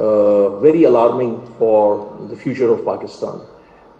very alarming for the future of Pakistan.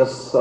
10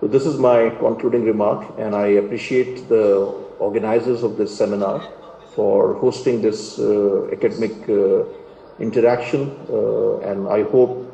So this is my concluding remark, and I appreciate the organizers of this seminar for hosting this academic interaction, and I hope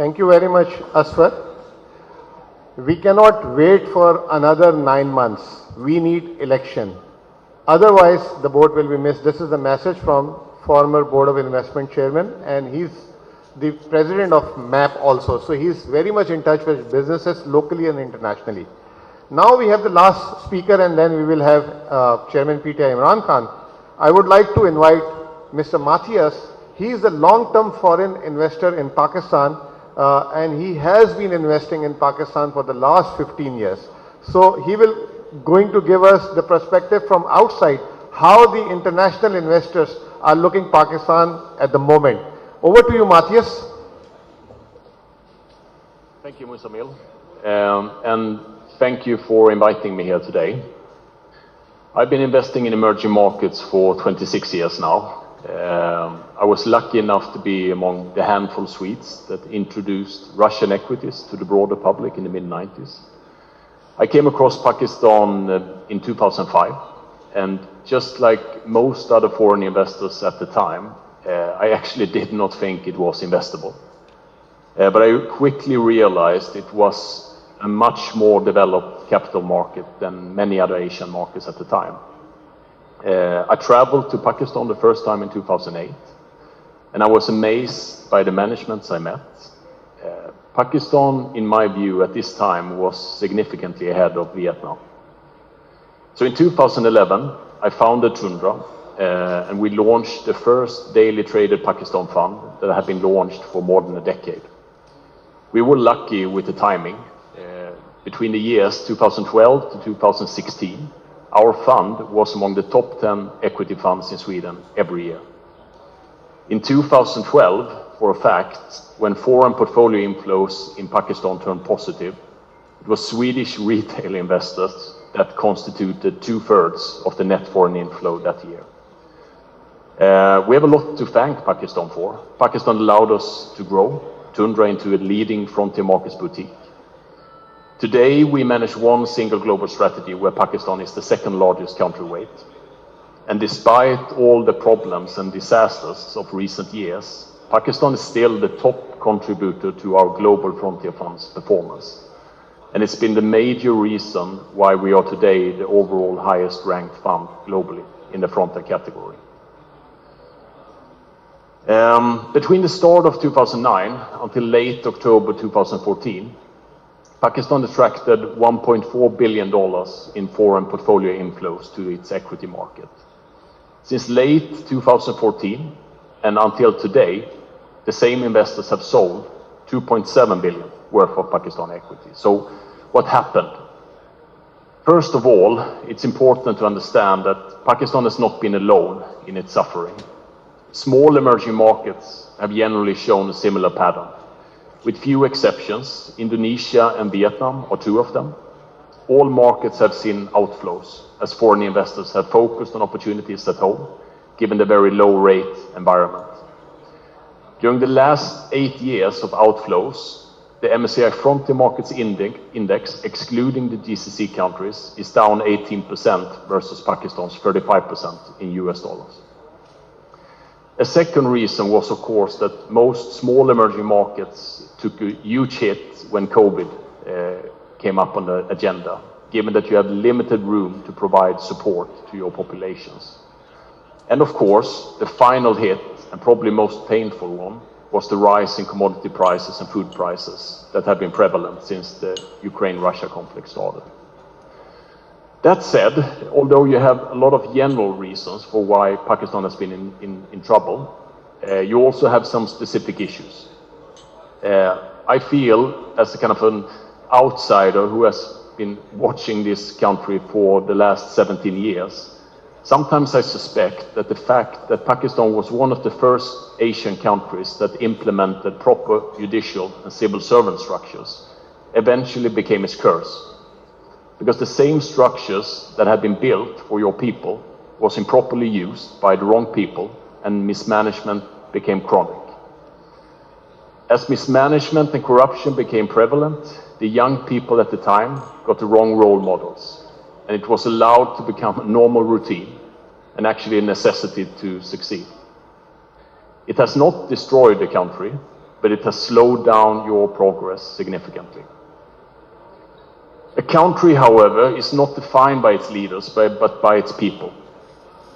Thank you very much, Aswad. We cannot wait for another 9 months. We need election. Otherwise, the board will be missed. This is the message from former Board of Investment Chairman, and he's the president of MAP also. So he's very much in touch with businesses locally and internationally. Now we have the last speaker, and then we will have Chairman PTI Imran Khan. I would like to invite Mr. Matthias. He is a long-term foreign investor in Pakistan. And he has been investing in Pakistan for the last 15 years. So he will going to give us the perspective from outside how the international investors are looking Pakistan at the moment. Over to you, Matthias. Thank you, Musamil. And thank you for inviting me here today. I've been investing in emerging markets for 26 years now. I was lucky enough to be among the handful Swedes that introduced Russian equities to the broader public in the mid-90s. I came across Pakistan in 2005, and just like most other foreign investors at the time, I actually did not think it was investable. But I quickly realized it was a much more developed capital market than many other Asian markets at the time. I traveled to Pakistan the first time in 2008, and I was amazed by the managements I met. Pakistan, in my view, at this time was significantly ahead of Vietnam. So in 2011, I founded Tundra, and we launched the first daily traded Pakistan fund that had been launched for more than a decade. We were lucky with the timing. Between the years 2012 to 2016, our fund was among the top 10 equity funds in Sweden every year. In 2012, for a fact, when foreign portfolio inflows in Pakistan turned positive, it was Swedish retail investors that constituted 2/3 of the net foreign inflow that year. We have a lot to thank Pakistan for. Pakistan allowed us to grow Tundra into a leading frontier markets boutique. Today, we manage one single global strategy where Pakistan is the second largest counterweight. And despite all the problems and disasters of recent years, Pakistan is still the top contributor to our global frontier funds performance. And it's been the major reason why we are today the overall highest ranked fund globally in the frontier category. Between the start of 2009 until late October 2014, Pakistan attracted $1.4 billion in foreign portfolio inflows to its equity market. Since late 2014 and until today, the same investors have sold $2.7 billion worth of Pakistan equity. So what happened? First of all, it's important to understand that Pakistan has not been alone in its suffering. Small emerging markets have generally shown a similar pattern. With few exceptions, Indonesia and Vietnam are two of them. All markets have seen outflows as foreign investors have focused on opportunities at home, given the very low rate environment. During the last 8 years of outflows, the MSCI Frontier Markets Index, excluding the GCC countries, is down 18% versus Pakistan's 35% in US dollars. A second reason was, of course, that most small emerging markets took a huge hit when COVID came up on the agenda, given that you have limited room to provide support to your populations. And of course, the final hit, and probably most painful one, was the rise in commodity prices and food prices that have been prevalent since the Ukraine-Russia conflict started. That said, although you have a lot of general reasons for why Pakistan has been in trouble, you also have some specific issues. I feel, as a kind of an outsider who has been watching this country for the last 17 years, sometimes I suspect that the fact that Pakistan was one of the first Asian countries that implemented proper judicial and civil servant structures eventually became its curse. Because the same structures that had been built for your people was improperly used by the wrong people, and mismanagement became chronic. As mismanagement and corruption became prevalent, the young people at the time got the wrong role models, and it was allowed to become a normal routine and actually a necessity to succeed. It has not destroyed the country, but it has slowed down your progress significantly. A country, however, is not defined by its leaders, but by its people.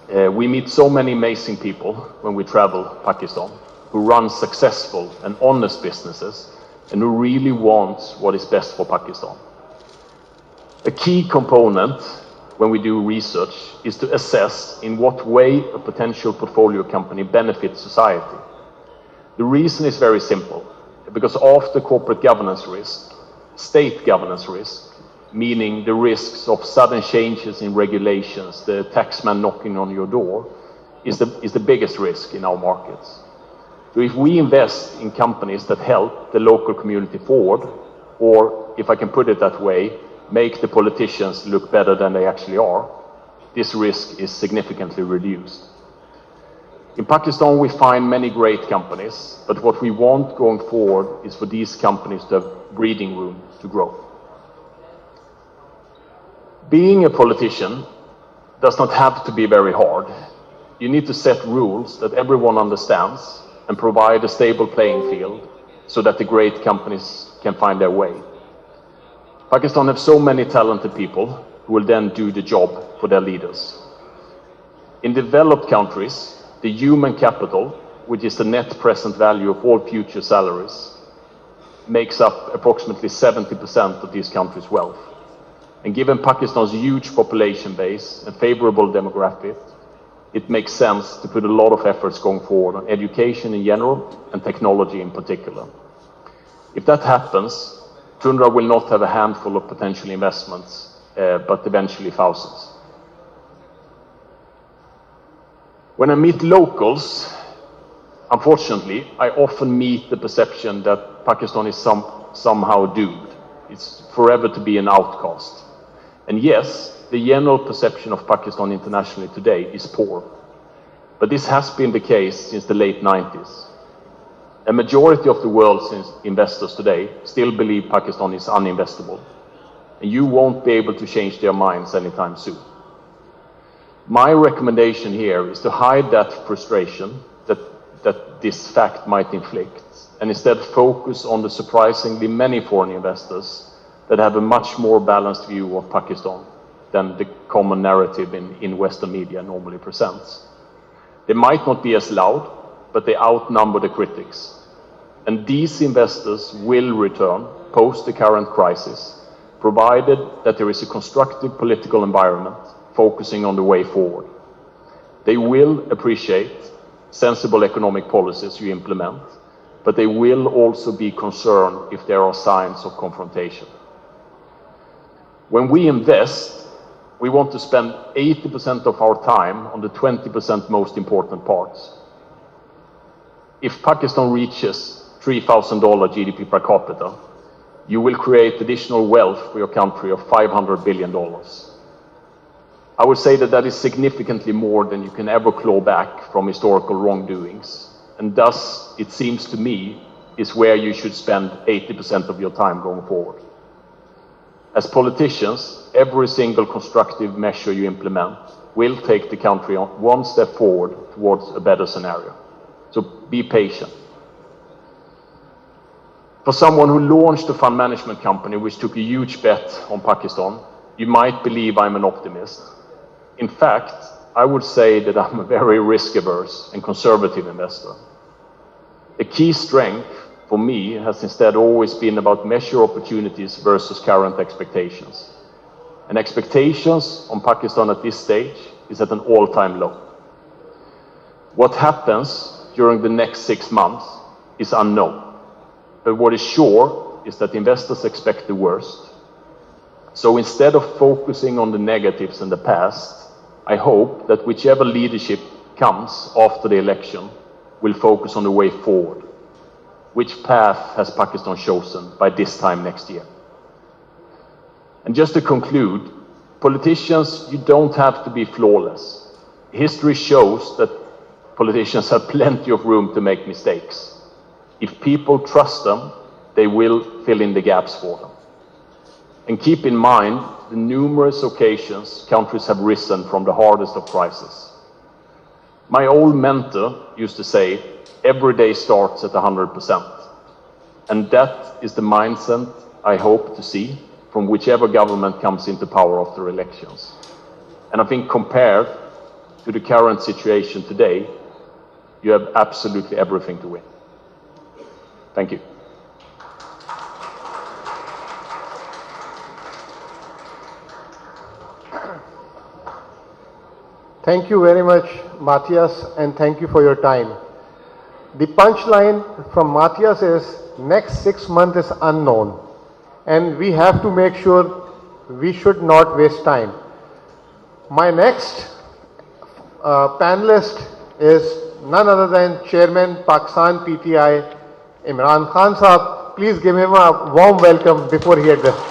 We meet so many amazing people when we travel Pakistan, who run successful and honest businesses, and who really want what is best for Pakistan. A key component when we do research is to assess in what way a potential portfolio company benefits society. The reason is very simple, because after corporate governance risk, state governance risk, meaning the risks of sudden changes in regulations, the taxman knocking on your door, is the biggest risk in our markets. So if we invest in companies that help the local community forward, or if I can put it that way, make the politicians look better than they actually are, this risk is significantly reduced. In Pakistan, we find many great companies, but what we want going forward is for these companies to have breathing room to grow. Being a politician does not have to be very hard. You need to set rules that everyone understands and provide a stable playing field so that the great companies can find their way. Pakistan has so many talented people who will then do the job for their leaders. In developed countries, the human capital, which is the net present value of all future salaries, makes up approximately 70% of these countries' wealth. And given Pakistan's huge population base and favorable demographic, it makes sense to put a lot of efforts going forward on education in general and technology in particular. If that happens, Tundra will not have a handful of potential investments, but eventually thousands. When I meet locals, unfortunately, I often meet the perception that Pakistan is somehow doomed. It's forever to be an outcast. And yes, the general perception of Pakistan internationally today is poor. But this has been the case since the late 90s. A majority of the world's investors today still believe Pakistan is uninvestable. And you won't be able to change their minds anytime soon. My recommendation here is to hide that frustration that this fact might inflict, and instead focus on the surprisingly many foreign investors that have a much more balanced view of Pakistan than the common narrative in Western media normally presents. They might not be as loud, but they outnumber the critics. And these investors will return post the current crisis, provided that there is a constructive political environment focusing on the way forward. They will appreciate sensible economic policies you implement, but they will also be concerned if there are signs of confrontation. When we invest, we want to spend 80% of our time on the 20% most important parts. If Pakistan reaches $3,000 GDP per capita, you will create additional wealth for your country of $500 billion. I would say that that is significantly more than you can ever claw back from historical wrongdoings, and thus, it seems to me, is where you should spend 80% of your time going forward. As politicians, every single constructive measure you implement will take the country on one step forward towards a better scenario. So be patient. For someone who launched a fund management company which took a huge bet on Pakistan, you might believe I'm an optimist. In fact, I would say that I'm a very risk-averse and conservative investor. A key strength for me has instead always been about measure opportunities versus current expectations. And expectations on Pakistan at this stage is at an all-time low. What happens during the next 6 months is unknown. But what is sure is that investors expect the worst. So instead of focusing on the negatives in the past, I hope that whichever leadership comes after the election will focus on the way forward. Which path has Pakistan chosen by this time next year? And just to conclude, politicians, you don't have to be flawless. History shows that politicians have plenty of room to make mistakes. If people trust them, they will fill in the gaps for them. And keep in mind the numerous occasions countries have risen from the hardest of crises. My old mentor used to say, every day starts at 100%. And that is the mindset I hope to see from whichever government comes into power after elections. And I think compared to the current situation today, you have absolutely everything to win. Thank you. Thank you very much, Matthias, and thank you for your time. The punchline from Matthias is, next 6 months is unknown, and we have to make sure we should not waste time. My next panelist is none other than Chairman Pakistan PTI Imran Khan Sahab. Please give him a warm welcome before he addresses.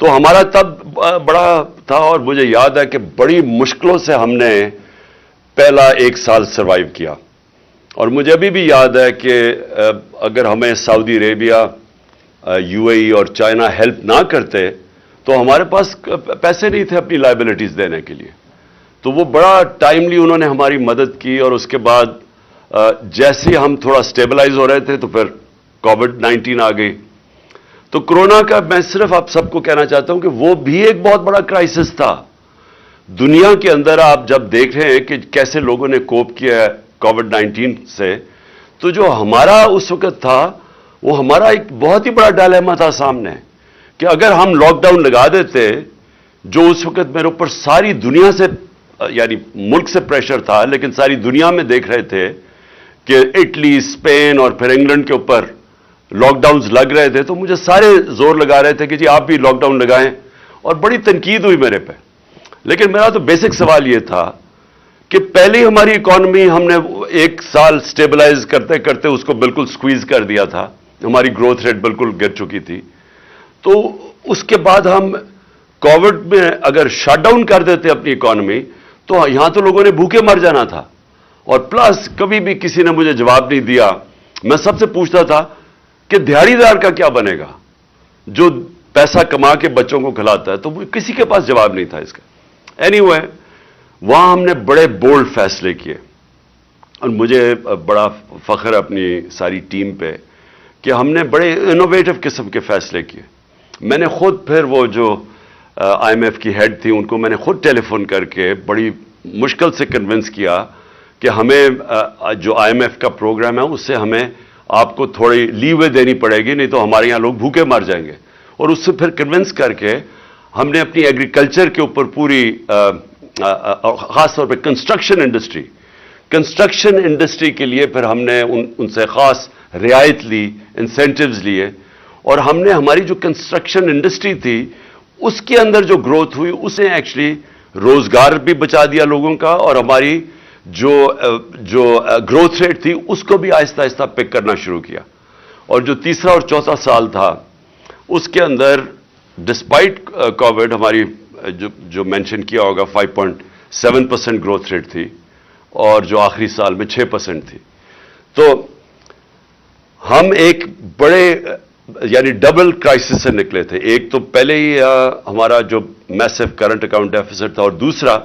تو ہمارا تب بڑا تھا اور مجھے یاد ہے کہ بڑی مشکلوں سے ہم نے پہلا 1 سال سروائیو کیا. اور مجھے ابھی بھی یاد ہے کہ اگر ہمیں سعودی عربیہ, UAE اور چائنا ہیلپ نہ کرتے تو ہمارے پاس پیسے نہیں تھے اپنی لائبلٹیز دینے کے لیے. تو وہ بڑا ٹائملی انہوں نے ہماری مدد کی. اور اس کے بعد جیسے ہم تھوڑا سٹیبلائز ہو رہے تھے تو پھر کووڈ-19 آ گئی. تو کرونا کا میں صرف آپ سب کو کہنا چاہتا ہوں کہ وہ بھی ایک بہت بڑا کرائسس تھا دنیا کے اندر. آپ جب دیکھ رہے ہیں کہ کیسے لوگوں نے کوپ کیا ہے کووڈ-19 سے, تو جو ہمارا اس وقت تھا وہ ہمارا ایک بہت ہی بڑا ڈائلیما تھا سامنے کہ اگر ہم لاک ڈاؤن لگا دیتے, جو اس وقت میرے اوپر ساری دنیا سے, یعنی ملک سے پریشر تھا لیکن ساری دنیا میں دیکھ رہے تھے کہ اٹلی, اسپین اور پھر انگلینڈ کے اوپر لاک ڈاؤنز لگ رہے تھے, تو مجھے سارے زور لگا رہے تھے کہ جی آپ بھی لاک ڈاؤن لگائیں, اور بڑی تنقید ہوئی میرے پہ. لیکن میرا تو بیسک سوال یہ تھا کہ پہلے ہماری اکانومی ہم نے 1 سال سٹیبلائز کرتے کرتے اس کو بالکل سکویز کر دیا تھا, ہماری گروتھ ریٹ بالکل گر چکی تھی. تو اس کے بعد ہم کووڈ میں اگر شٹ ڈاؤن کر دیتے اپنی اکانومی تو یہاں تو لوگوں نے بھوکے مر جانا تھا. اور پلس کبھی بھی کسی نے مجھے جواب نہیں دیا. میں سب سے پوچھتا تھا کہ دیہڑی دار کا کیا بنے گا جو پیسہ کما کے بچوں کو کھلاتا ہے, تو کسی کے پاس جواب نہیں تھا اس کا. اینی وہاں ہم نے بڑے بولڈ فیصلے کیے اور مجھے بڑا فخر ہے اپنی ساری ٹیم پہ کہ ہم نے بڑے انوویٹو قسم کے فیصلے کیے. میں نے خود پھر وہ جو IMF کی ہیڈ تھی ان کو میں نے خود ٹیلی فون کر کے بڑی مشکل سے کنونس کیا کہ ہمیں جو IMF کا پروگرام ہے اس سے ہمیں آپ کو تھوڑی لیوے دینی پڑے گی, نہیں تو ہمارے یہاں لوگ بھوکے مر جائیں گے. اور اس سے پھر کنونس کر کے ہم نے اپنی ایگریکلچر کے اوپر پوری خاص طور پہ کنسٹرکشن انڈسٹری کے لیے پھر ہم نے ان سے خاص رعایت لی, انسینٹیوز لیے. اور ہم نے ہماری جو کنسٹرکشن انڈسٹری تھی اس کے اندر جو گروتھ ہوئی اس نے ایکچولی روزگار بھی بچا دیا لوگوں کا, اور ہماری جو گروتھ ریٹ تھی اس کو بھی آہستہ آہستہ پک کرنا شروع کیا. اور جو تیسرا اور چوتھا سال تھا اس کے اندر ڈسپائٹ کووڈ ہماری جو مینشن کیا ہوگا 5.7% گروتھ ریٹ تھی, اور جو آخری سال میں 6% تھی. تو ہم ایک بڑے یعنی ڈبل کرائسس سے نکلے تھے. ایک تو پہلے ہی ہمارا جو میسو کرنٹ اکاؤنٹ ڈیفیسٹ تھا, اور دوسرا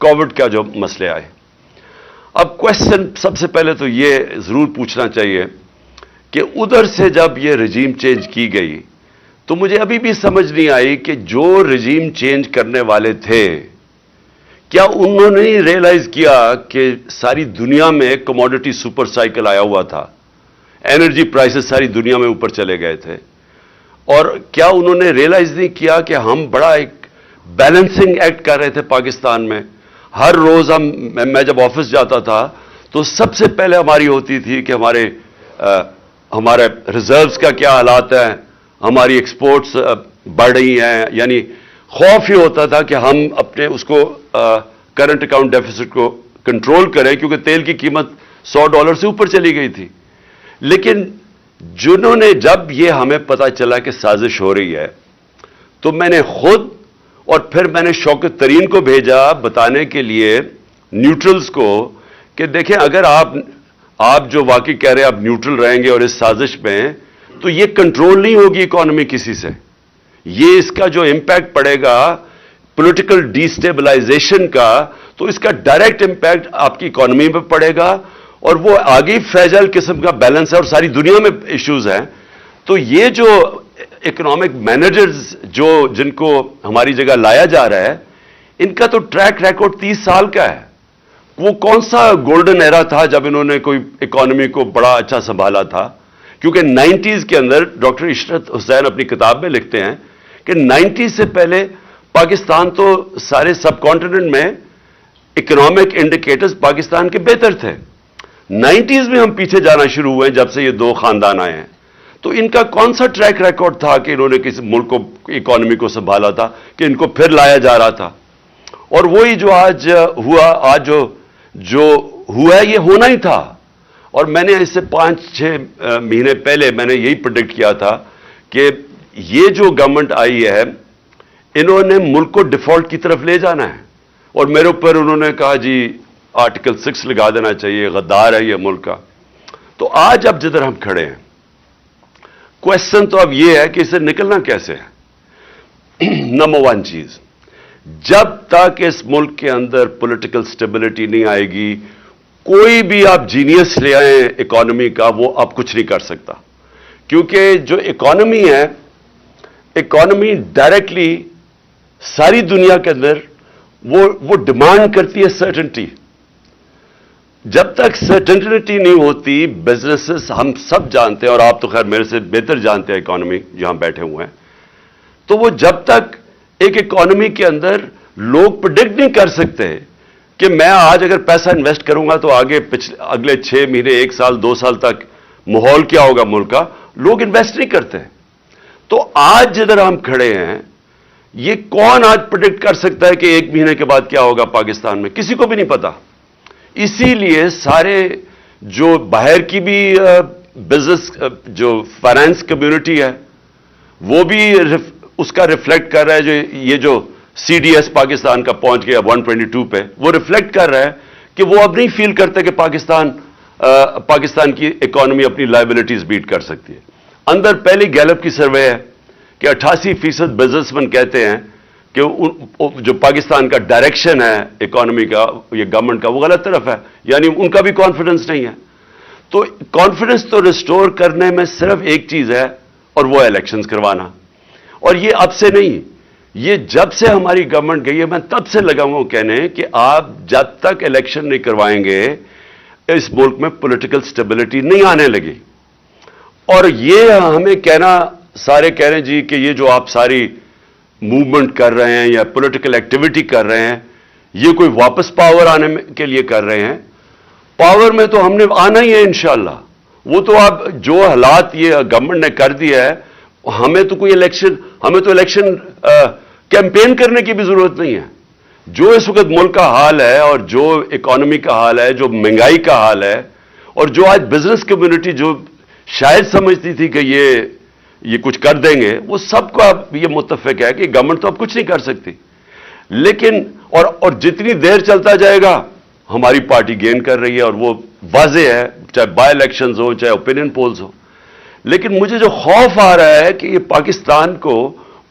کووڈ کا جو مسئلے آئے. اب کوشچن سب سے پہلے تو یہ ضرور پوچھنا چاہیے کہ ادھر سے جب یہ رجیم چینج کی گئی تو مجھے ابھی بھی سمجھ نہیں آئی کہ جو رجیم چینج کرنے والے تھے کیا انہوں نے ریئلائز کیا کہ ساری دنیا میں کموڈٹی سپر سائیکل آیا ہوا تھا, انرجی پرائسز ساری دنیا میں اوپر چلے گئے تھے, اور کیا انہوں نے ریئلائز نہیں کیا کہ ہم بڑا ایک بیلنسنگ ایکٹ کر رہے تھے پاکستان میں. ہر روز میں جب آفس جاتا تھا تو سب سے پہلے ہماری ہوتی تھی کہ ہمارے ریزروز کا کیا حالات ہیں, ہماری ایکسپورٹس بڑھ رہی ہیں. یعنی خوف ہی ہوتا تھا کہ ہم اپنے اس کو کرنٹ اکاؤنٹ ڈیفیسٹ کو کنٹرول کریں, کیونکہ تیل کی قیمت $100 سے اوپر چلی گئی تھی. لیکن جنہوں نے جب یہ ہمیں پتا چلا کہ سازش ہو رہی ہے تو میں نے خود اور پھر میں نے شوکت ترین کو بھیجا بتانے کے لیے نیوٹرلز کو کہ دیکھیں اگر آپ جو واقعی کہہ رہے ہیں آپ نیوٹرل رہیں گے اور اس سازش میں, تو یہ کنٹرول نہیں ہوگی اکانومی کسی سے. یہ اس کا جو امپیکٹ پڑے گا پولیٹیکل ڈی اسٹیبلائزیشن کا, تو اس کا ڈائریکٹ امپیکٹ آپ کی اکانومی پہ پڑے گا, اور وہ آگے فریجائل قسم کا بیلنس ہے اور ساری دنیا میں ایشوز ہیں. تو یہ جو اکنامک مینیجرز جن کو ہماری جگہ لایا جا رہا ہے, ان کا تو ٹریک ریکارڈ 30 سال کا ہے. وہ کون سا گولڈن ایرا تھا جب انہوں نے کوئی اکانومی کو بڑا اچھا سنبھالا تھا؟ کیونکہ 90s کے اندر ڈاکٹر عشرت حسین اپنی کتاب میں لکھتے ہیں کہ 90s سے پہلے پاکستان تو سارے سب کانٹیننٹ میں اکنامک انڈیکیٹرز پاکستان کے بہتر تھے. 90s میں ہم پیچھے جانا شروع ہوئے جب سے یہ دو خاندان آئے ہیں. تو ان کا کون سا ٹریک ریکارڈ تھا کہ انہوں نے کسی ملک کو اکانومی کو سنبھالا تھا کہ ان کو پھر لایا جا رہا تھا؟ اور وہی جو آج ہوا ہے یہ ہونا ہی تھا. اور میں نے اس سے 5-6 مہینے پہلے میں نے یہی پریڈکٹ کیا تھا کہ یہ جو گورنمنٹ آئی ہے انہوں نے ملک کو ڈیفالٹ کی طرف لے جانا ہے, اور میرے اوپر انہوں نے کہا جی آرٹیکل 6 لگا دینا چاہیے, غدار ہے یہ ملک کا. تو آج اب جدھر ہم کھڑے ہیں, کوشچن تو اب یہ ہے کہ اسے نکلنا کیسے ہے. نمبر 1 چیز, جب تک اس ملک کے اندر پولیٹیکل سٹیبلٹی نہیں آئے گی, کوئی بھی آپ جینیس لے آئیں اکانومی کا, وہ اب کچھ نہیں کر سکتا. کیونکہ جو اکانومی ہے, اکانومی ڈائریکٹلی ساری دنیا کے اندر وہ ڈیمانڈ کرتی ہے سرٹنٹی. جب تک سرٹنٹی نہیں ہوتی, بزنسز ہم سب جانتے ہیں, اور آپ تو خیر میرے سے بہتر جانتے ہیں اکانومی جہاں بیٹھے ہوئے ہیں, تو وہ جب تک ایک اکانومی کے اندر لوگ پریڈکٹ نہیں کر سکتے کہ میں آج اگر پیسہ انویسٹ کروں گا تو آگے اگلے 6 مہینے 1 سال 2 سال تک ماحول کیا ہوگا ملک کا, لوگ انویسٹ نہیں کرتے. تو آج جدھر ہم کھڑے ہیں, یہ کون آج پریڈکٹ کر سکتا ہے کہ 1 مہینے کے بعد کیا ہوگا پاکستان میں؟ کسی کو بھی نہیں پتا. اسی لیے سارے جو باہر کی بھی بزنس جو فائنانس کمیونٹی ہے وہ بھی اس کا ریفلیکٹ کر رہا ہے, یہ جو سی ڈی ایس پاکستان کا پہنچ گیا 122 پہ, وہ ریفلیکٹ کر رہا ہے کہ وہ اب نہیں فیل کرتے کہ پاکستان کی اکانومی اپنی لائبلٹیز بیٹ کر سکتی ہے. اندر پہلی گیلپ کی سروے ہے کہ 88% بزنس مین کہتے ہیں کہ جو پاکستان کا ڈائریکشن ہے اکانومی کا, یہ گورنمنٹ کا, وہ غلط طرف ہے. یعنی ان کا بھی کانفیڈنس نہیں ہے. تو کانفیڈنس تو ریسٹور کرنے میں صرف ایک چیز ہے, اور وہ الیکشنز کروانا. اور یہ اب سے نہیں, یہ جب سے ہماری گورنمنٹ گئی ہے, میں تب سے لگا ہوں کہنے کہ آپ جب تک الیکشن نہیں کروائیں گے اس ملک میں پولیٹیکل سٹیبلٹی نہیں آنے لگی. اور یہ ہمیں کہنا, سارے کہہ رہے ہیں جی کہ یہ جو آپ ساری موومنٹ کر رہے ہیں یا پولیٹیکل ایکٹیویٹی کر رہے ہیں, یہ کوئی واپس پاور آنے کے لیے کر رہے ہیں. پاور میں تو ہم نے آنا ہی ہے انشاءاللہ. وہ تو آپ جو حالات یہ گورنمنٹ نے کر دیا ہے, ہمیں تو الیکشن کیمپین کرنے کی بھی ضرورت نہیں ہے. جو اس وقت ملک کا حال ہے, اور جو اکانومی کا حال ہے, جو مہنگائی کا حال ہے, اور جو آج بزنس کمیونٹی جو شاید سمجھتی تھی کہ یہ کچھ کر دیں گے, وہ سب کو اب یہ متفق ہے کہ گورنمنٹ تو اب کچھ نہیں کر سکتی. لیکن اور جتنی دیر چلتا جائے گا ہماری پارٹی گین کر رہی ہے, اور وہ واضح ہے, چاہے بائی الیکشنز ہو چاہے اوپینین پولز ہو. لیکن مجھے جو خوف آ رہا ہے کہ یہ پاکستان کو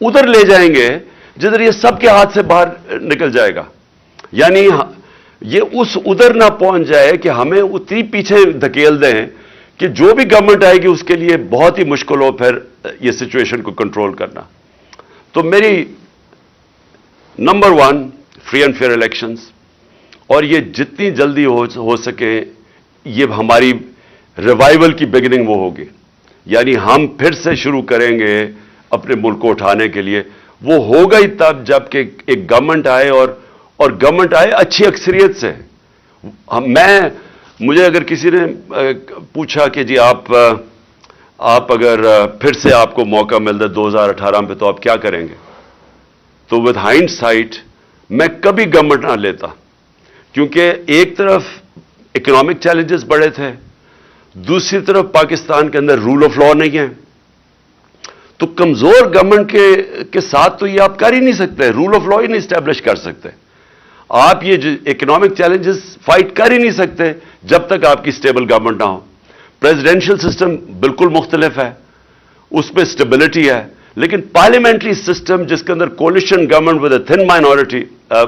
ادھر لے جائیں گے جدھر یہ سب کے ہاتھ سے باہر نکل جائے گا. یعنی یہ ادھر نہ پہنچ جائے کہ ہمیں اتنی پیچھے دھکیل دیں کہ جو بھی گورنمنٹ آئے گی اس کے لیے بہت ہی مشکل ہو پھر یہ سچویشن کو کنٹرول کرنا. تو میری number 1 free and fair elections, اور یہ جتنی جلدی ہو سکے یہ ہماری ریوائول کی بگننگ وہ ہوگی. یعنی ہم پھر سے شروع کریں گے اپنے ملک کو اٹھانے کے لیے. وہ ہوگا ہی تب جب کہ ایک گورنمنٹ آئے, اور گورنمنٹ آئے اچھی اکثریت سے. مجھے اگر کسی نے پوچھا کہ جی آپ اگر پھر سے آپ کو موقع ملتا 2018 پہ تو آپ کیا کریں گے, تو ود ہائنڈ سائٹ میں کبھی گورنمنٹ نہ لیتا. کیونکہ ایک طرف اکنامک چیلنجز بڑے تھے, دوسری طرف پاکستان کے اندر رول آف لا نہیں ہے. تو کمزور گورنمنٹ کے ساتھ تو یہ آپ کر ہی نہیں سکتے, رول آف لا ہی نہیں اسٹیبلش کر سکتے. آپ یہ جو اکنامک چیلنجز فائٹ کر ہی نہیں سکتے جب تک آپ کی اسٹیبل گورنمنٹ نہ ہو. پریزیڈینشل سسٹم بالکل مختلف ہے, اس میں اسٹیبلٹی ہے, لیکن پارلیمنٹری سسٹم جس کے اندر coalition government with a thin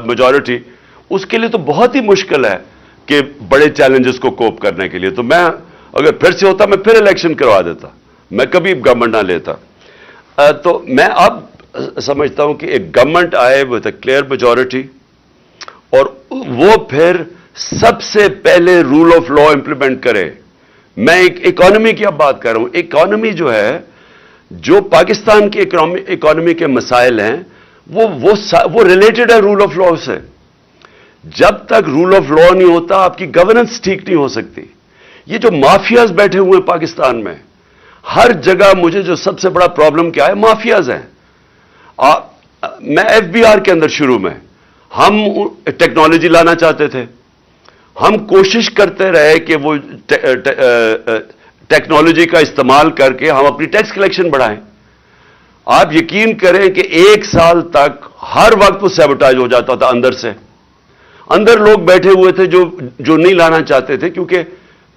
majority, اس کے لیے تو بہت ہی مشکل ہے کہ بڑے چیلنجز کو کوپ کرنے کے لیے. تو میں اگر پھر سے ہوتا میں پھر الیکشن کروا دیتا, میں کبھی گورنمنٹ نہ لیتا. تو میں اب سمجھتا ہوں کہ ایک گورنمنٹ آئے ود اے کلیئر میجورٹی, اور وہ پھر سب سے پہلے رول آف لا امپلیمنٹ کرے. میں ایک اکانومی کی اب بات کر رہا ہوں. اکانومی جو ہے, جو پاکستان کی اکانومی کے مسائل ہیں وہ ریلیٹڈ ہے رول آف لا سے. جب تک رول آف لا نہیں ہوتا آپ کی گورننس ٹھیک نہیں ہو سکتی. یہ جو مافیاز بیٹھے ہوئے ہیں پاکستان میں, ہر جگہ مجھے جو سب سے بڑا پرابلم کیا ہے, مافیاز ہیں. میں ایف بی آر کے اندر شروع میں ہم ٹیکنالوجی لانا چاہتے تھے, ہم کوشش کرتے رہے کہ وہ ٹیکنالوجی کا استعمال کر کے ہم اپنی ٹیکس کلیکشن بڑھائیں. آپ یقین کریں کہ 1 سال تک ہر وقت وہ سیبوٹاج ہو جاتا تھا اندر سے. اندر لوگ بیٹھے ہوئے تھے جو نہیں لانا چاہتے تھے, کیونکہ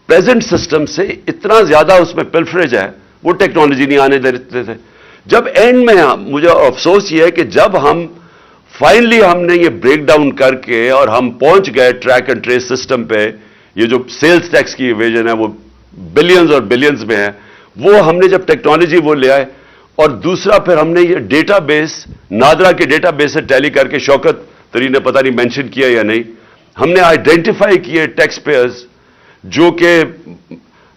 پریزنٹ سسٹم سے اتنا زیادہ اس میں پلفریج ہے, وہ ٹیکنالوجی نہیں آنے دیتے تھے. جب اینڈ میں مجھے افسوس یہ ہے کہ جب فائنلی ہم نے یہ بریک ڈاؤن کر کے اور ہم پہنچ گئے ٹریک اینڈ ٹریس سسٹم پہ, یہ جو سیلز ٹیکس کی ایویژن ہے وہ بلینز اور بلینز میں ہے, وہ ہم نے جب ٹیکنالوجی وہ لے آئے, اور دوسرا پھر ہم نے یہ ڈیٹا بیس نادرا کے ڈیٹا بیس سے ٹیلی کر کے, شوکت تری نے پتہ نہیں مینشن کیا یا نہیں, ہم نے آئیڈینٹیفائی کیے ٹیکس پیئرز جو کہ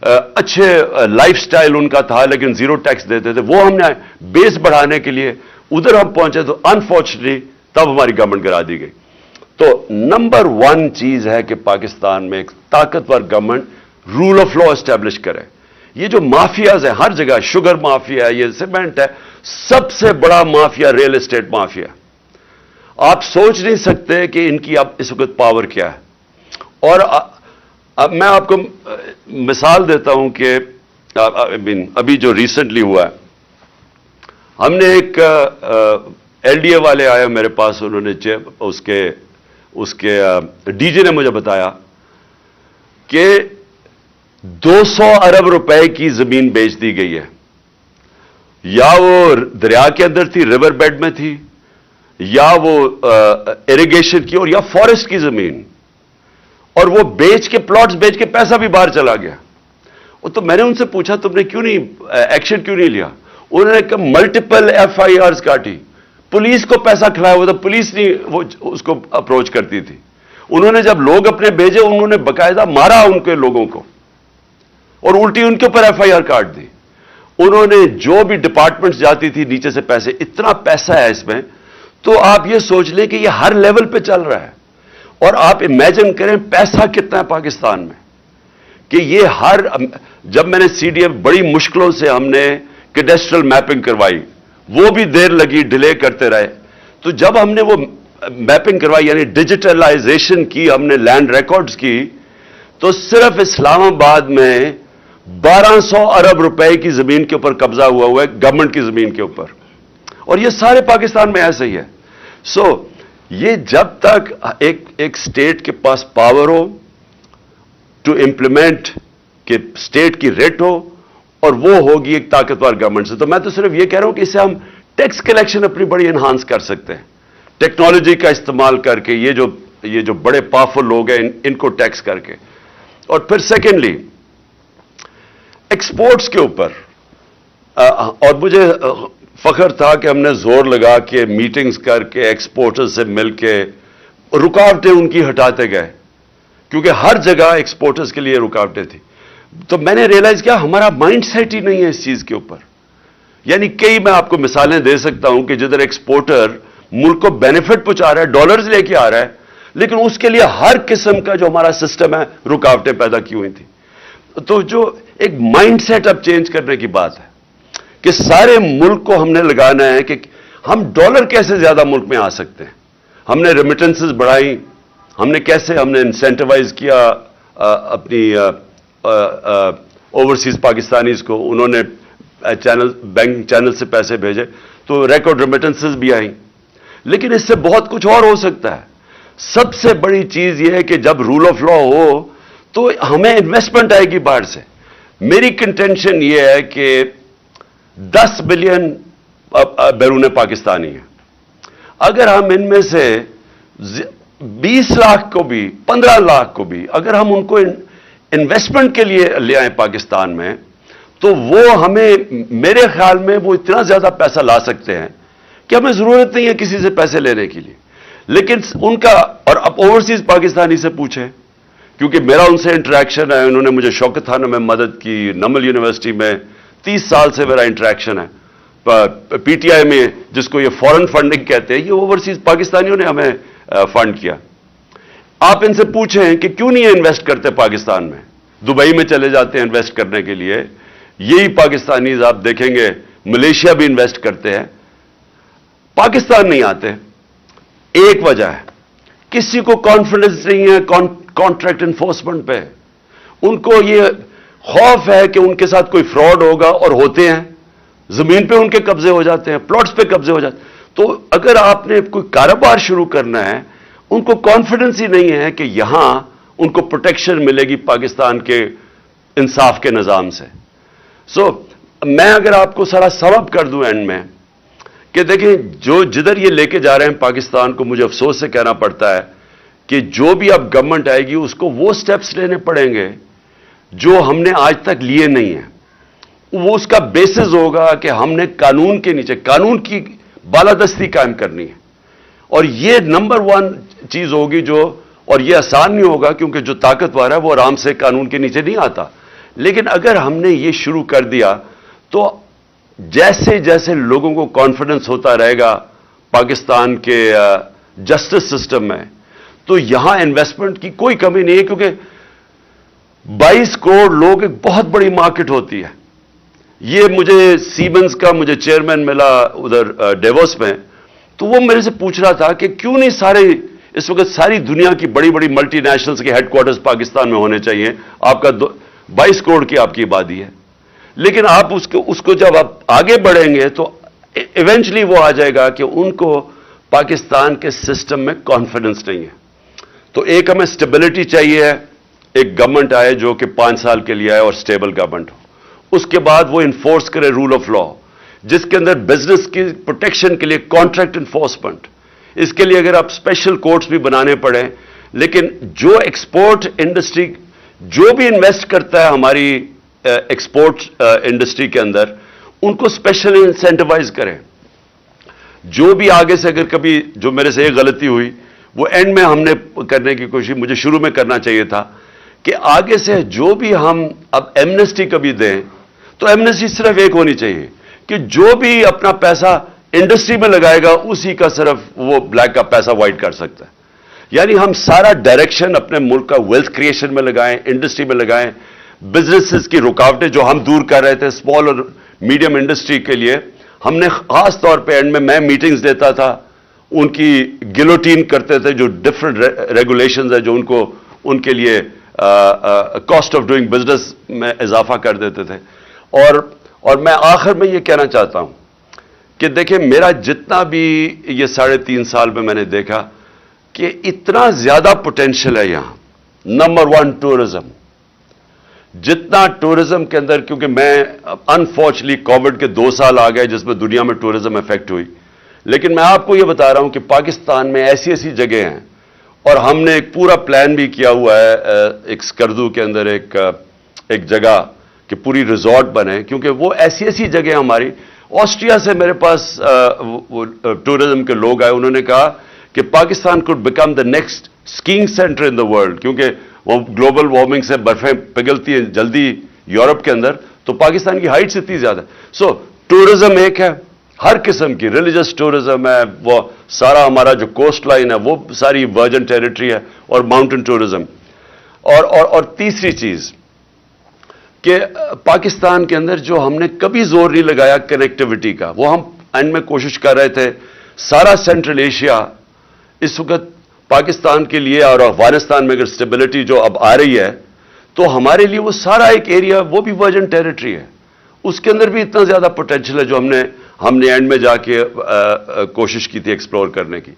اچھے لائف سٹائل ان کا تھا لیکن زیرو ٹیکس دیتے تھے, وہ ہم نے بیس بڑھانے کے لیے ادھر ہم پہنچے, تو انفارچونیٹلی تب ہماری گورنمنٹ گرا دی گئی. تو نمبر 1 چیز ہے کہ پاکستان میں ایک طاقتور government rule of law establish کرے. یہ جو مافیاز ہیں ہر جگہ, شوگر مافیا ہے, یہ سیمنٹ ہے, سب سے بڑا مافیا ریل اسٹیٹ مافیا. آپ سوچ نہیں سکتے کہ ان کی اب اس وقت پاور کیا ہے. اور اب میں آپ کو مثال دیتا ہوں کہ ابھی جو ریسنٹلی ہوا ہے, ہم نے ایک ایل ڈی اے والے آئے میرے پاس, انہوں نے اس کے ڈی جے نے مجھے بتایا کہ 200 ارب روپے کی زمین بیچ دی گئی ہے, یا وہ دریا کے اندر تھی, ریور بیڈ میں تھی, یا وہ ایریگیشن کی, اور یا فارسٹ کی زمین, اور وہ بیچ کے پلاٹس بیچ کے پیسہ بھی باہر چلا گیا. تو میں نے ان سے پوچھا تم نے کیوں نہیں ایکشن کیوں نہیں لیا؟ انہوں نے کہا ملٹیپل FIRs کاٹی, پولیس کو پیسہ کھلایا ہوا تھا, پولیس نہیں وہ اس کو اپروچ کرتی تھی. انہوں نے جب لوگ اپنے بھیجے, انہوں نے باقاعدہ مارا ان کے لوگوں کو, اور الٹی ان کے اوپر FIR کاٹ دی. انہوں نے جو بھی ڈپارٹمنٹس جاتی تھی نیچے سے پیسے, اتنا پیسہ ہے اس میں, تو آپ یہ سوچ لیں کہ یہ ہر لیول پہ چل رہا ہے. اور آپ امیجن کریں پیسہ کتنا ہے پاکستان میں, کہ یہ جب میں نے CDF بڑی مشکلوں سے ہم نے کیڈسٹرل میپنگ کروائی, وہ بھی دیر لگی, ڈیلے کرتے رہے. تو جب ہم نے وہ میپنگ کروائی, یعنی ڈیجیٹلائزیشن کی, ہم نے لینڈ ریکارڈز کی, تو صرف اسلام آباد میں 1200 ارب روپے کی زمین کے اوپر قبضہ ہوا ہے, گورنمنٹ کی زمین کے اوپر, اور یہ سارے پاکستان میں ایسے ہی ہے. یہ جب تک ایک سٹیٹ کے پاس پاور ہو ٹو امپلیمنٹ, کہ سٹیٹ کی ریٹ ہو, اور وہ ہوگی ایک طاقتور گورنمنٹ سے. تو میں تو صرف یہ کہہ رہا ہوں کہ اس سے ہم ٹیکس کلیکشن اپنی بڑی انہانس کر سکتے ہیں, ٹیکنالوجی کا استعمال کر کے, یہ جو بڑے پاورفل لوگ ہیں ان کو ٹیکس کر کے. اور پھر سیکنڈلی ایکسپورٹس کے اوپر, اور مجھے فخر تھا کہ ہم نے زور لگا کے میٹنگز کر کے ایکسپورٹرز سے مل کے رکاوٹیں ان کی ہٹاتے گئے, کیونکہ ہر جگہ ایکسپورٹرز کے لیے رکاوٹیں تھیں. تو میں نے ریئلائز کیا ہمارا مائنڈ سیٹ ہی نہیں ہے اس چیز کے اوپر. یعنی کئی میں آپ کو مثالیں دے سکتا ہوں کہ جدھر ایکسپورٹر ملک کو بینیفٹ پہنچا رہا ہے, ڈالرز لے کے آ رہا ہے, لیکن اس کے لیے ہر قسم کا جو ہمارا سسٹم ہے رکاوٹیں پیدا کی ہوئی تھیں. تو جو ایک مائنڈ سیٹ اب چینج کرنے کی بات ہے کہ سارے ملک کو ہم نے لگانا ہے کہ ہم ڈالر کیسے زیادہ ملک میں آ سکتے ہیں. ہم نے ریمیٹنسز بڑھائی, ہم نے انسینٹیوائز کیا اپنی اوورسیز پاکستانیز کو, انہوں نے بینک چینل سے پیسے بھیجے, تو ریکارڈ ریمیٹنسز بھی آئیں. لیکن اس سے بہت کچھ اور ہو سکتا ہے. سب سے بڑی چیز یہ ہے کہ جب رول آف لا ہو تو ہمیں انویسٹمنٹ آئے گی باہر سے. میری کنٹینشن یہ ہے کہ 10 بلین بیرون پاکستانی ہیں. اگر ہم ان میں سے 20 لاکھ کو بھی 15 لاکھ کو بھی اگر ہم ان کو انویسٹمنٹ کے لیے لے آئیں پاکستان میں, تو وہ ہمیں, میرے خیال میں وہ اتنا زیادہ پیسہ لا سکتے ہیں کہ ہمیں ضرورت نہیں ہے کسی سے پیسے لینے کے لیے. لیکن ان کا, اور اب اوورسیز پاکستانی سے پوچھیں, کیونکہ میرا ان سے انٹریکشن ہے, انہوں نے مجھے شوکت تھانہ میں مدد کی, نمل یونیورسٹی میں 30 سال سے میرا انٹریکشن ہے, PTI میں جس کو یہ فورن فنڈنگ کہتے ہیں, یہ اوورسیز پاکستانیوں نے ہمیں فنڈ کیا. آپ ان سے پوچھیں کہ کیوں نہیں انویسٹ کرتے پاکستان میں, دبئی میں چلے جاتے ہیں انویسٹ کرنے کے لیے. یہی پاکستانیز آپ دیکھیں گے ملیشیا بھی انویسٹ کرتے ہیں, پاکستان نہیں آتے. ایک وجہ ہے, کسی کو کانفیڈنس نہیں ہے کانٹریکٹ انفورسمنٹ پہ. ان کو یہ خوف ہے کہ ان کے ساتھ کوئی فراڈ ہوگا, اور ہوتے ہیں زمین پہ ان کے قبضے ہو جاتے ہیں, پلاٹس پہ قبضے ہو جاتے ہیں. تو اگر آپ نے کوئی کاروبار شروع کرنا ہے, ان کو کانفیڈنس ہی نہیں ہے کہ یہاں ان کو پروٹیکشن ملے گی پاکستان کے انصاف کے نظام سے. سو میں اگر آپ کو سارا سم اپ کر دوں اینڈ میں کہ دیکھیں جدھر یہ لے کے جا رہے ہیں پاکستان کو, مجھے افسوس سے کہنا پڑتا ہے کہ جو بھی اب گورنمنٹ آئے گی اس کو وہ سٹیپس لینے پڑیں گے جو ہم نے آج تک لیے نہیں ہیں. وہ اس کا بیسس ہوگا کہ ہم نے قانون کے نیچے قانون کی بالادستی قائم کرنی ہے, اور یہ نمبر 1 چیز ہوگی جو, اور یہ آسان نہیں ہوگا کیونکہ جو طاقتور ہے وہ آرام سے قانون کے نیچے نہیں آتا. لیکن اگر ہم نے یہ شروع کر دیا تو جیسے جیسے لوگوں کو کانفیڈنس ہوتا رہے گا پاکستان کے جسٹس سسٹم میں, تو یہاں انویسٹمنٹ کی کوئی کمی نہیں ہے, کیونکہ 22 کروڑ لوگ ایک بہت بڑی مارکیٹ ہوتی ہے. یہ مجھے سیمنز کا مجھے چیئرمین ملا ادھر ڈیووس میں, تو وہ میرے سے پوچھ رہا تھا کہ کیوں نہیں سارے اس وقت ساری دنیا کی بڑی بڑی ملٹی نیشنلز کے ہیڈ کوارٹرز پاکستان میں ہونے چاہیے, آپ کا 22 کروڑ کی آپ کی آبادی ہے, لیکن آپ اس کو جب آپ آگے بڑھیں گے تو ایونچلی وہ آ جائے گا کہ ان کو پاکستان کے سسٹم میں کانفیڈنس نہیں ہے. تو ایک ہمیں سٹیبلٹی چاہیے ہے, ایک گورنمنٹ آئے جو کہ 5 سال کے لیے آئے اور سٹیبل گورنمنٹ ہو. اس کے بعد وہ انفورس کرے رول آف لا, جس کے اندر بزنس کی پروٹیکشن کے لیے کانٹریکٹ انفورسمنٹ, اس کے لیے اگر آپ اسپیشل کورٹس بھی بنانے پڑیں, لیکن جو ایکسپورٹ انڈسٹری جو بھی انویسٹ کرتا ہے ہماری ایکسپورٹ انڈسٹری کے اندر, ان کو اسپیشلی انسینٹیوائز کریں. جو بھی آگے سے اگر کبھی جو میرے سے ایک غلطی ہوئی وہ اینڈ میں ہم نے کرنے کی کوشش مجھے شروع میں کرنا چاہیے تھا کہ آگے سے جو بھی ہم اب ایمنسٹی کبھی دیں تو ایمنسٹی صرف ایک ہونی چاہیے کہ جو بھی اپنا پیسہ انڈسٹری میں لگائے گا اسی کا صرف وہ بلیک کا پیسہ وائٹ کر سکتا ہے. یعنی ہم سارا ڈائریکشن اپنے ملک کا ویلتھ کریشن میں لگائیں, انڈسٹری میں لگائیں. بزنسز کی رکاوٹیں جو ہم دور کر رہے تھے اسمال اور میڈیم انڈسٹری کے لیے, ہم نے خاص طور پہ اینڈ میں میٹنگز دیتا تھا, ان کی گلوٹین کرتے تھے, جو ڈفرنٹ ریگولیشنز ہیں جو ان کے لیے کاسٹ آف ڈوئنگ بزنس میں اضافہ کر دیتے تھے. اور میں آخر میں یہ کہنا چاہتا ہوں کہ دیکھیں میرا جتنا بھی یہ 3.5 سال میں نے دیکھا کہ اتنا زیادہ پوٹینشیل ہے یہاں. نمبر 1 ٹورزم, جتنا ٹورزم کے اندر, کیونکہ میں انفارچونیٹلی کووڈ کے 2 سال آ گئے جس میں دنیا میں ٹورزم افیکٹ ہوئی, لیکن میں آپ کو یہ بتا رہا ہوں کہ پاکستان میں ایسی ایسی جگہ ہیں, اور ہم نے ایک پورا پلان بھی کیا ہوا ہے ایک سکردو کے اندر ایک جگہ کہ پوری ریزورٹ بنے, کیونکہ وہ ایسی ایسی جگہ ہماری. آسٹریا سے میرے پاس ٹورزم کے لوگ آئے, انہوں نے کہا کہ Pakistan could become the next skiing centre in the world, کیونکہ وہ گلوبل وارمنگ سے برفیں پگھلتی ہیں جلدی یورپ کے اندر, تو پاکستان کی ہائٹس اتنی زیادہ. سو ٹورزم ایک ہے, ہر قسم کی ریلیجس ٹورزم ہے, وہ سارا ہمارا جو کوسٹ لائن ہے وہ ساری ورجن ٹیریٹری ہے, اور ماؤنٹن ٹورزم. اور تیسری چیز کہ پاکستان کے اندر جو ہم نے کبھی زور نہیں لگایا کنیکٹیوٹی کا, وہ ہم اینڈ میں کوشش کر رہے تھے. سارا سینٹرل ایشیا اس وقت پاکستان کے لیے, اور افغانستان میں اگر اسٹیبلٹی جو اب آ رہی ہے تو ہمارے لیے وہ سارا ایک ایریا وہ بھی ورجن ٹیریٹری ہے, اس کے اندر بھی اتنا زیادہ پوٹینشیل ہے جو ہم نے اینڈ میں جا کے کوشش کی تھی ایکسپلور کرنے کی.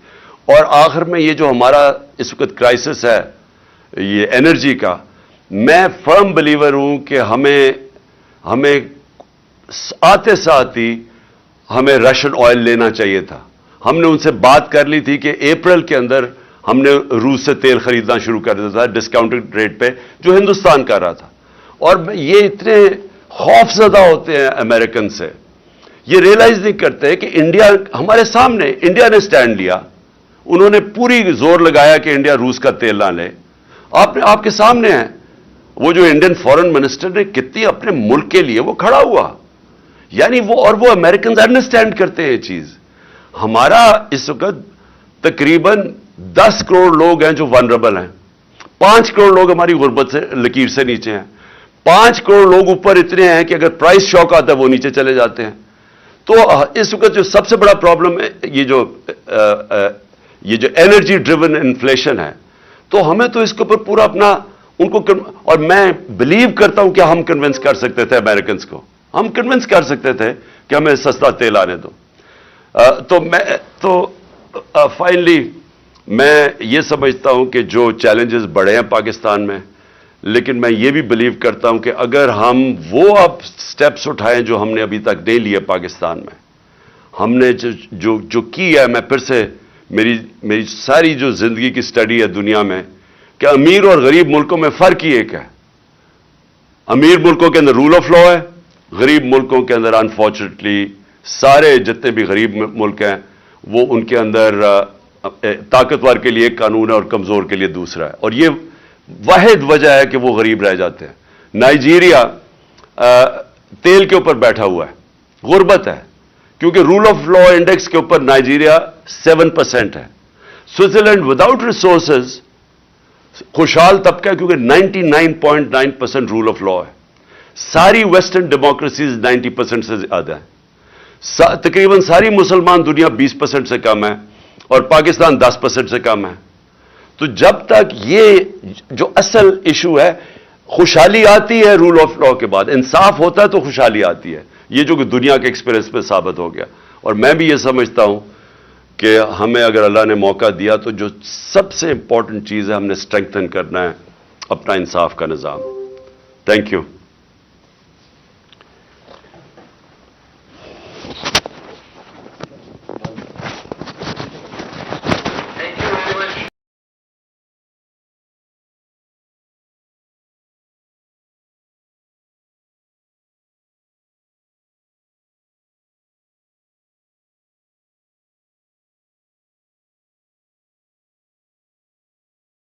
اور آخر میں یہ جو ہمارا اس وقت کرائسس ہے یہ انرجی کا, میں فرم بلیور ہوں کہ ہمیں آتے ساتھ ہی ہمیں رشین آئل لینا چاہیے تھا. ہم نے ان سے بات کر لی تھی کہ اپریل کے اندر ہم نے روس سے تیل خریدنا شروع کر دیا تھا ڈسکاؤنٹڈ ریٹ پہ جو ہندوستان کر رہا تھا. اور یہ اتنے خوف زدہ ہوتے ہیں امریکن سے, یہ ریئلائز نہیں کرتے کہ انڈیا ہمارے سامنے, انڈیا نے سٹینڈ لیا, انہوں نے پوری زور لگایا کہ انڈیا روس کا تیل نہ لے. آپ کے سامنے ہے وہ جو انڈین فورن منسٹر نے کتنی اپنے ملک کے لیے وہ کھڑا ہوا, یعنی وہ امریکنز انڈرسٹینڈ کرتے ہیں یہ چیز. ہمارا اس وقت تقریباً 10 کروڑ لوگ ہیں جو ونربل ہیں, 5 کروڑ لوگ ہماری غربت سے لکیر سے نیچے ہیں, 5 کروڑ لوگ اوپر اتنے ہیں کہ اگر پرائس شاک آتا ہے وہ نیچے چلے جاتے ہیں. تو اس وقت جو سب سے بڑا پرابلم ہے یہ جو انرجی ڈریون انفلیشن ہے, تو ہمیں تو اس کے اوپر پورا اپنا ان کو, اور میں بلیو کرتا ہوں کہ ہم کنونس کر سکتے تھے امریکنز کو, ہم کنونس کر سکتے تھے کہ ہمیں سستا تیل آنے دو. تو فائنلی میں یہ سمجھتا ہوں کہ جو چیلنجز بڑے ہیں پاکستان میں، لیکن میں یہ بھی بلیو کرتا ہوں کہ اگر ہم وہ اب سٹیپس اٹھائیں جو ہم نے ابھی تک نہیں لیے پاکستان میں، ہم نے جو کی ہے، میں پھر سے میری ساری جو زندگی کی سٹڈی ہے دنیا میں، کہ امیر اور غریب ملکوں میں فرق ہی ایک ہے. امیر ملکوں کے اندر رول آف لا ہے، غریب ملکوں کے اندر انفارچونیٹلی سارے جتنے بھی غریب ملک ہیں وہ ان کے اندر طاقتور کے لیے ایک قانون ہے اور کمزور کے لیے دوسرا ہے، اور یہ واحد وجہ ہے کہ وہ غریب رہ جاتے ہیں. نائجیریا تیل کے اوپر بیٹھا ہوا ہے، غربت ہے، کیونکہ رول آف لا انڈیکس کے اوپر نائجیریا 7% ہے. سوئٹزرلینڈ وداؤٹ ریسورسز خوشحال طبقہ ہے، کیونکہ 99.9% رول آف لا ہے. ساری ویسٹرن ڈیموکریسیز 90% سے زیادہ ہیں. تقریباً ساری مسلمان دنیا 20% سے کم ہے، اور پاکستان 10% سے کم ہے. تو جب تک یہ جو اصل ایشو ہے، خوشحالی آتی ہے رول آف لا کے بعد، انصاف ہوتا ہے تو خوشحالی آتی ہے. یہ جو کہ دنیا کے ایکسپیرئنس پہ ثابت ہو گیا. اور میں بھی یہ سمجھتا ہوں کہ ہمیں اگر اللہ نے موقع دیا تو جو سب سے امپورٹنٹ چیز ہے، ہم نے اسٹرینگتھن کرنا ہے اپنا انصاف کا نظام. Thank you.